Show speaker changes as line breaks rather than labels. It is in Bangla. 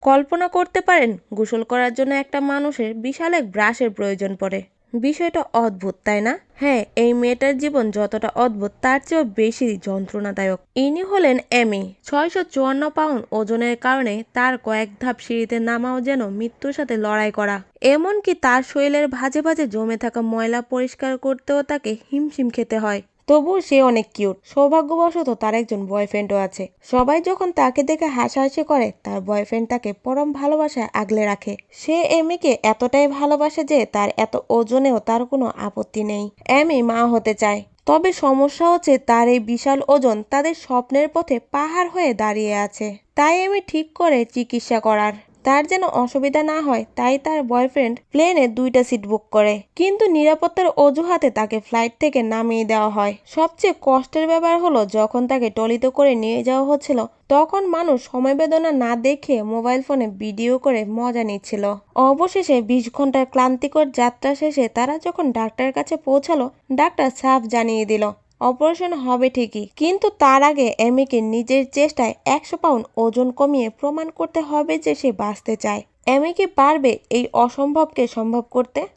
কল্পনা করতে পারেন গোসল করার জন্য একটা মানুষের বিশাল এক ব্রাশের প্রয়োজন পড়ে। বিষয়টা অদ্ভুত, তাই না? হ্যাঁ, এই মেয়েটার জীবন যতটা অদ্ভুত তার চেয়েও বেশি যন্ত্রণাদায়ক। ইনি হলেন এমি। 654 পাউন্ড ওজনের কারণে তার কয়েক ধাপ সিঁড়িতে নামাও যেন মৃত্যুর সাথে লড়াই করা। এমনকি তার শরীরের ভাঁজে ভাঁজে জমে থাকা ময়লা পরিষ্কার করতেও তাকে হিমশিম খেতে হয়। তবুও সে অনেক কিউট। সৌভাগ্যবশত তার একজন বয়ফ্রেন্ডও আছে। সবাই যখন তাকে দেখে হাসাহাসি করে, তার বয়ফ্রেন্ড তাকে পরম ভালোবাসায় আগলে রাখে। সে এমিকে এতটাই ভালোবাসে যে তার এত ওজনেও তার কোনো আপত্তি নেই। এমি মা হতে চায়, তবে সমস্যা হচ্ছে তার এই বিশাল ওজন তাদের স্বপ্নের পথে পাহাড় হয়ে দাঁড়িয়ে আছে। তাই এমি ঠিক করে চিকিৎসা করার। তার যেন অসুবিধা না হয় তাই তার বয়ফ্রেন্ড প্লেনে 2টা সিট বুক করে, কিন্তু নিরাপত্তার অজুহাতে তাকে ফ্লাইট থেকে নামিয়ে দেওয়া হয়। সবচেয়ে কষ্টের ব্যাপার হলো যখন তাকে ট্রলিতে করে নিয়ে যাওয়া হচ্ছিল তখন মানুষ সমবেদনা না দেখে মোবাইল ফোনে ভিডিও করে মজা নিচ্ছিল। অবশেষে 20 ঘন্টার ক্লান্তিকর যাত্রা শেষে তারা যখন ডাক্তারের কাছে পৌঁছালো, ডাক্তার সাফ জানিয়ে দিল অপারেশন হবে ঠিকই, কিন্তু তার আগে এমিকে নিজের চেষ্টায় 100 পাউন্ড ওজন কমিয়ে প্রমাণ করতে হবে যে সে বাঁচতে চায়। এমি কি পারবে এই অসম্ভবকে সম্ভব করতে?